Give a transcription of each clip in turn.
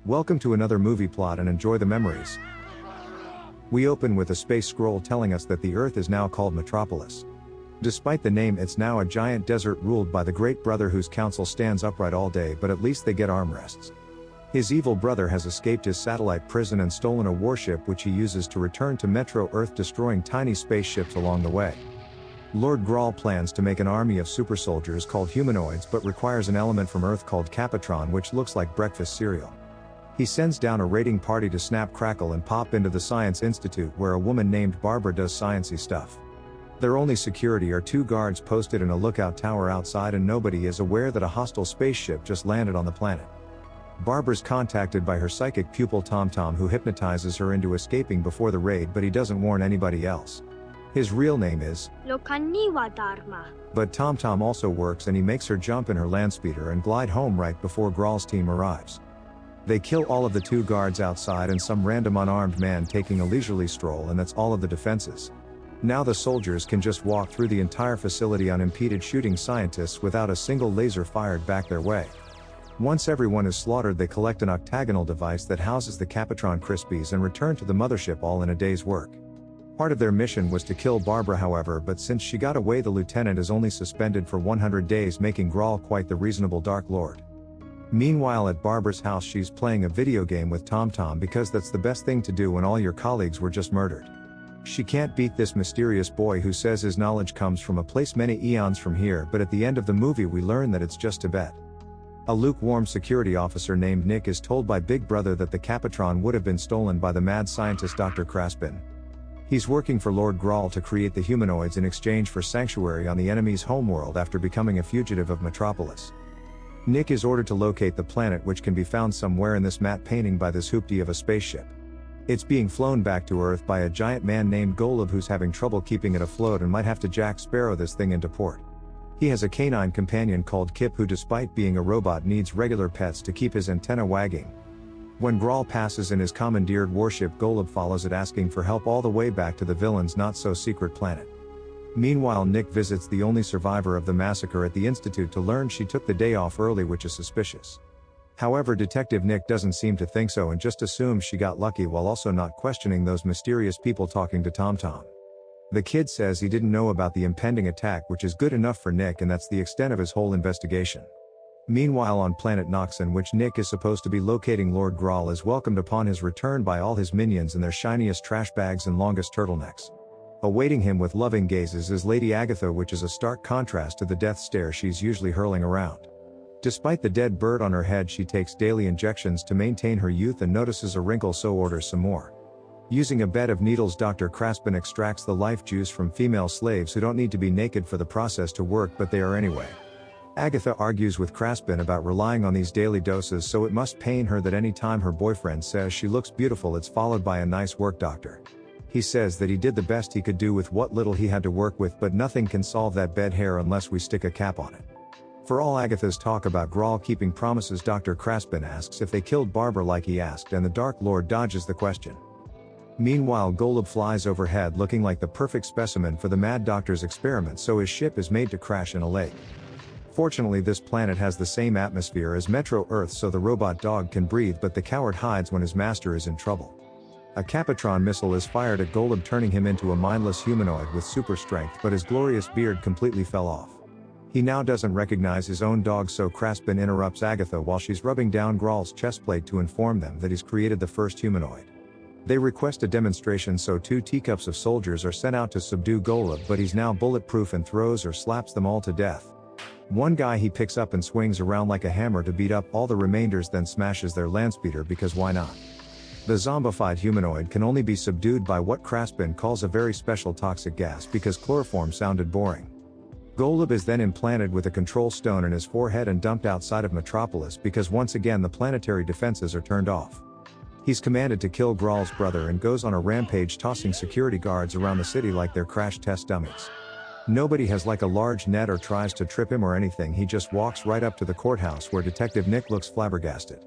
Welcome to another movie plot and enjoy the memories. We open with a space scroll telling us that the Earth is now called Metropolis. Despite the name, it's now a giant desert ruled by the Great Brother whose council stands upright all day, but at least they get armrests. His evil brother has escaped his satellite prison and stolen a warship which he uses to return to Metro Earth, destroying tiny spaceships along the way. Lord Graal plans to make an army of super soldiers called Humanoids, but requires an element from Earth called Capitron, which looks like breakfast cereal. He sends down a raiding party to snap, crackle and pop into the Science Institute, where a woman named Barbara does science-y stuff. Their only security are two guards posted in a lookout tower outside, and nobody is aware that a hostile spaceship just landed on the planet. Barbara's contacted by her psychic pupil Tom, who hypnotizes her into escaping before the raid, but he doesn't warn anybody else. His real name is Dharma. But Tom also works, and he makes her jump in her landspeeder and glide home right before Graal's team arrives. They kill all of the two guards outside and some random unarmed man taking a leisurely stroll, and that's all of the defenses. Now the soldiers can just walk through the entire facility unimpeded, shooting scientists without a single laser fired back their way. Once everyone is slaughtered, they collect an octagonal device that houses the Capitron Crispies and return to the mothership, all in a day's work. Part of their mission was to kill Barbara, however, but since she got away, the lieutenant is only suspended for 100 days, making Graal quite the reasonable Dark Lord. Meanwhile, at Barbara's house, she's playing a video game with Tom because that's the best thing to do when all your colleagues were just murdered. She can't beat this mysterious boy who says his knowledge comes from a place many eons from here, but at the end of the movie we learn that it's just Tibet. A lukewarm security officer named Nick is told by Big Brother that the Capitron would have been stolen by the mad scientist Dr. Kraspin. He's working for Lord Graal to create the Humanoids in exchange for sanctuary on the enemy's homeworld after becoming a fugitive of Metropolis. Nick is ordered to locate the planet, which can be found somewhere in this matte painting by this hoopty of a spaceship. It's being flown back to Earth by a giant man named Golob, who's having trouble keeping it afloat and might have to Jack Sparrow this thing into port. He has a canine companion called Kip, who despite being a robot needs regular pets to keep his antenna wagging. When Graal passes in his commandeered warship, Golob follows it, asking for help all the way back to the villain's not-so-secret planet. Meanwhile, Nick visits the only survivor of the massacre at the Institute to learn she took the day off early, which is suspicious. However, Detective Nick doesn't seem to think so and just assumes she got lucky, while also not questioning those mysterious people talking to Tom. The kid says he didn't know about the impending attack, which is good enough for Nick, and that's the extent of his whole investigation. Meanwhile, on planet Nox, in which Nick is supposed to be locating, Lord Graal is welcomed upon his return by all his minions in their shiniest trash bags and longest turtlenecks. Awaiting him with loving gazes is Lady Agatha, which is a stark contrast to the death stare she's usually hurling around. Despite the dead bird on her head, she takes daily injections to maintain her youth and notices a wrinkle, so orders some more. Using a bed of needles, Dr. Kraspin extracts the life juice from female slaves who don't need to be naked for the process to work, but they are anyway. Agatha argues with Kraspin about relying on these daily doses, so it must pain her that any time her boyfriend says she looks beautiful, it's followed by a nice work, doctor. He says that he did the best he could do with what little he had to work with, but nothing can solve that bed hair unless we stick a cap on it. For all Agatha's talk about Graal keeping promises, Dr. Kraspin asks if they killed Barbara like he asked, and the Dark Lord dodges the question. Meanwhile, Golob flies overhead looking like the perfect specimen for the Mad Doctor's experiment, so his ship is made to crash in a lake. Fortunately, this planet has the same atmosphere as Metro Earth, so the robot dog can breathe, but the coward hides when his master is in trouble. A Capitron missile is fired at Golob, turning him into a mindless humanoid with super strength, but his glorious beard completely fell off. He now doesn't recognize his own dog, so Kraspin interrupts Agatha while she's rubbing down Graal's chestplate to inform them that he's created the first humanoid. They request a demonstration, so 2 teacups of soldiers are sent out to subdue Golob, but he's now bulletproof and throws or slaps them all to death. One guy he picks up and swings around like a hammer to beat up all the remainders, then smashes their landspeeder because why not? The zombified humanoid can only be subdued by what Kraspin calls a very special toxic gas, because chloroform sounded boring. Golob is then implanted with a control stone in his forehead and dumped outside of Metropolis, because once again the planetary defenses are turned off. He's commanded to kill Graal's brother and goes on a rampage, tossing security guards around the city like they're crash test dummies. Nobody has like a large net or tries to trip him or anything. He just walks right up to the courthouse, where Detective Nick looks flabbergasted.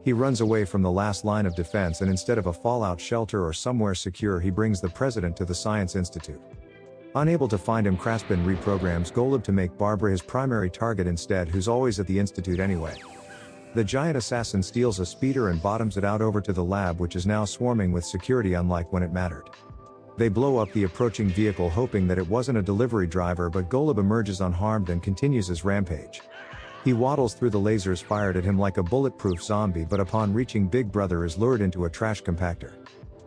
He runs away from the last line of defense, and instead of a fallout shelter or somewhere secure, he brings the president to the Science Institute. Unable to find him, Kraspin reprograms Golob to make Barbara his primary target instead, who's always at the Institute anyway. The giant assassin steals a speeder and bottoms it out over to the lab, which is now swarming with security unlike when it mattered. They blow up the approaching vehicle hoping that it wasn't a delivery driver, but Golob emerges unharmed and continues his rampage. He waddles through the lasers fired at him like a bulletproof zombie, but upon reaching Big Brother is lured into a trash compactor.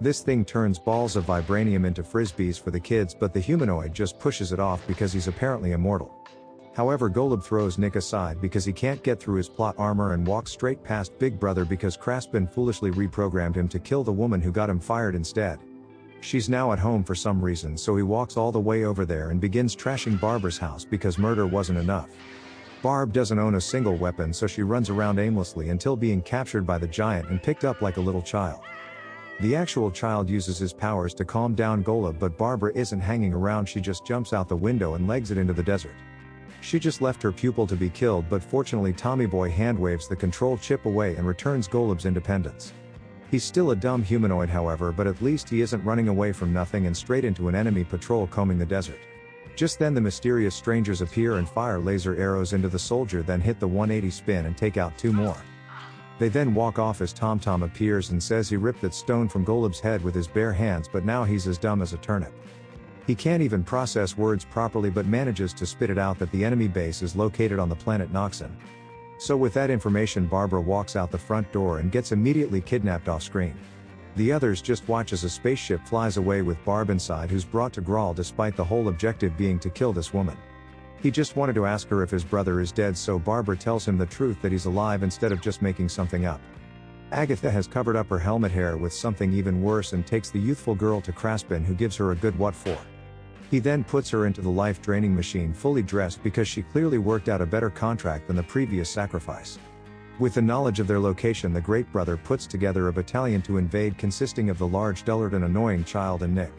This thing turns balls of vibranium into frisbees for the kids, but the humanoid just pushes it off because he's apparently immortal. However, Golob throws Nick aside because he can't get through his plot armor and walks straight past Big Brother because Kraspin foolishly reprogrammed him to kill the woman who got him fired instead. She's now at home for some reason, so he walks all the way over there and begins trashing Barbara's house because murder wasn't enough. Barb doesn't own a single weapon, so she runs around aimlessly until being captured by the giant and picked up like a little child. The actual child uses his powers to calm down Golob, but Barbara isn't hanging around, she just jumps out the window and legs it into the desert. She just left her pupil to be killed, but fortunately Tommy Boy handwaves the control chip away and returns Golub's independence. He's still a dumb humanoid however, but at least he isn't running away from nothing and straight into an enemy patrol combing the desert. Just then the mysterious strangers appear and fire laser arrows into the soldier, then hit the 180 spin and take out 2 more. They then walk off as Tom appears and says he ripped that stone from Golub's head with his bare hands, but now he's as dumb as a turnip. He can't even process words properly but manages to spit it out that the enemy base is located on the planet Noxon. So with that information, Barbara walks out the front door and gets immediately kidnapped off screen. The others just watch as a spaceship flies away with Barb inside, who's brought to Graal despite the whole objective being to kill this woman. He just wanted to ask her if his brother is dead, so Barbara tells him the truth that he's alive instead of just making something up. Agatha has covered up her helmet hair with something even worse and takes the youthful girl to Kraspin, who gives her a good what for. He then puts her into the life-draining machine fully dressed because she clearly worked out a better contract than the previous sacrifice. With the knowledge of their location, the Great Brother puts together a battalion to invade consisting of the large, dullard and annoying child and Nick.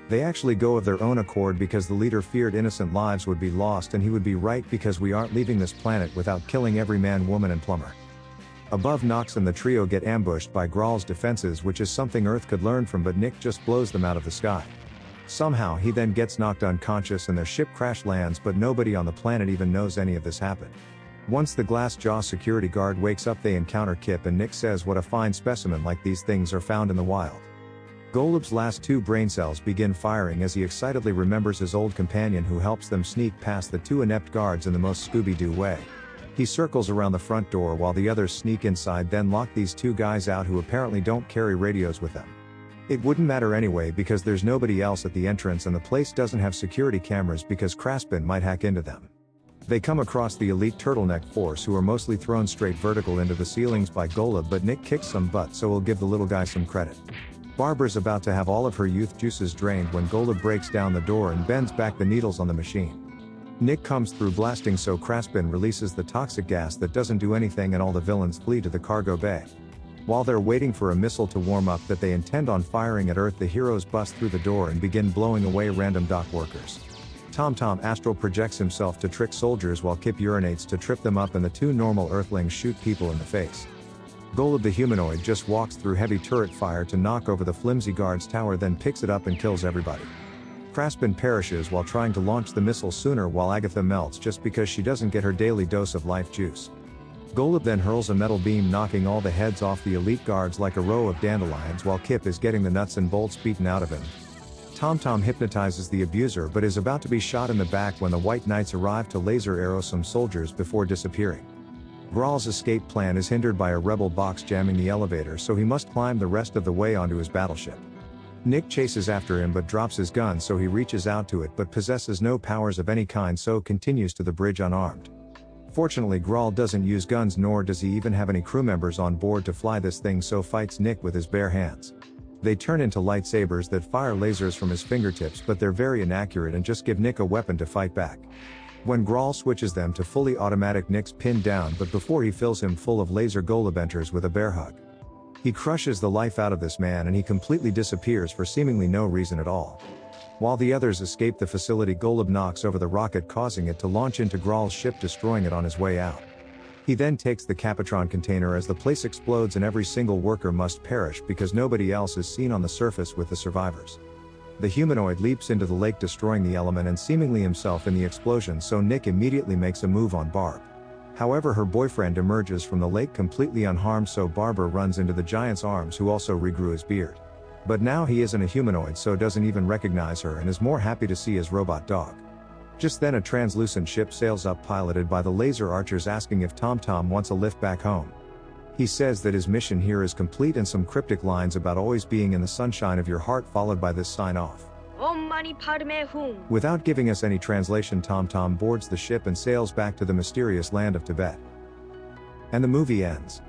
They actually go of their own accord because the leader feared innocent lives would be lost, and he would be right because we aren't leaving this planet without killing every man, woman and plumber. Above Noxon, the trio get ambushed by Graal's defenses, which is something Earth could learn from, but Nick just blows them out of the sky. Somehow he then gets knocked unconscious and their ship crash lands, but nobody on the planet even knows any of this happened. Once the glass jaw security guard wakes up, they encounter Kip, and Nick says what a fine specimen, like these things are found in the wild. Golub's last 2 brain cells begin firing as he excitedly remembers his old companion who helps them sneak past the 2 inept guards in the most Scooby-Doo way. He circles around the front door while the others sneak inside, then lock these 2 guys out who apparently don't carry radios with them. It wouldn't matter anyway because there's nobody else at the entrance and the place doesn't have security cameras because Kraspin might hack into them. They come across the elite turtleneck force, who are mostly thrown straight vertical into the ceilings by Golob, but Nick kicks some butt, so we'll give the little guy some credit. Barbara's about to have all of her youth juices drained when Golob breaks down the door and bends back the needles on the machine. Nick comes through blasting, so Kraspin releases the toxic gas that doesn't do anything and all the villains flee to the cargo bay. While they're waiting for a missile to warm up that they intend on firing at Earth, the heroes bust through the door and begin blowing away random dock workers. Tom astral projects himself to trick soldiers while Kip urinates to trip them up, and the 2 normal Earthlings shoot people in the face. Golob the humanoid just walks through heavy turret fire to knock over the flimsy guard's tower, then picks it up and kills everybody. Kraspin perishes while trying to launch the missile sooner, while Agatha melts just because she doesn't get her daily dose of life juice. Golob then hurls a metal beam, knocking all the heads off the elite guards like a row of dandelions, while Kip is getting the nuts and bolts beaten out of him. Tom hypnotizes the abuser but is about to be shot in the back when the White Knights arrive to laser arrow some soldiers before disappearing. Graal's escape plan is hindered by a rebel box jamming the elevator, so he must climb the rest of the way onto his battleship. Nick chases after him but drops his gun, so he reaches out to it but possesses no powers of any kind, so continues to the bridge unarmed. Fortunately, Graal doesn't use guns, nor does he even have any crew members on board to fly this thing, so fights Nick with his bare hands. They turn into lightsabers that fire lasers from his fingertips, but they're very inaccurate and just give Nick a weapon to fight back. When Graal switches them to fully automatic, Nick's pinned down, but before he fills him full of laser, Golob enters with a bear hug. He crushes the life out of this man and he completely disappears for seemingly no reason at all. While the others escape the facility, Golob knocks over the rocket, causing it to launch into Graal's ship, destroying it on his way out. He then takes the Capitron container as the place explodes and every single worker must perish because nobody else is seen on the surface with the survivors. The humanoid leaps into the lake, destroying the element and seemingly himself in the explosion, so Nick immediately makes a move on Barb. However, her boyfriend emerges from the lake completely unharmed, so Barbara runs into the giant's arms, who also regrew his beard. But now he isn't a humanoid, so doesn't even recognize her and is more happy to see his robot dog. Just then a translucent ship sails up piloted by the laser archers, asking if Tom Tom wants a lift back home. He says that his mission here is complete, and some cryptic lines about always being in the sunshine of your heart, followed by this sign off. Without giving us any translation, Tom Tom boards the ship and sails back to the mysterious land of Tibet. And the movie ends.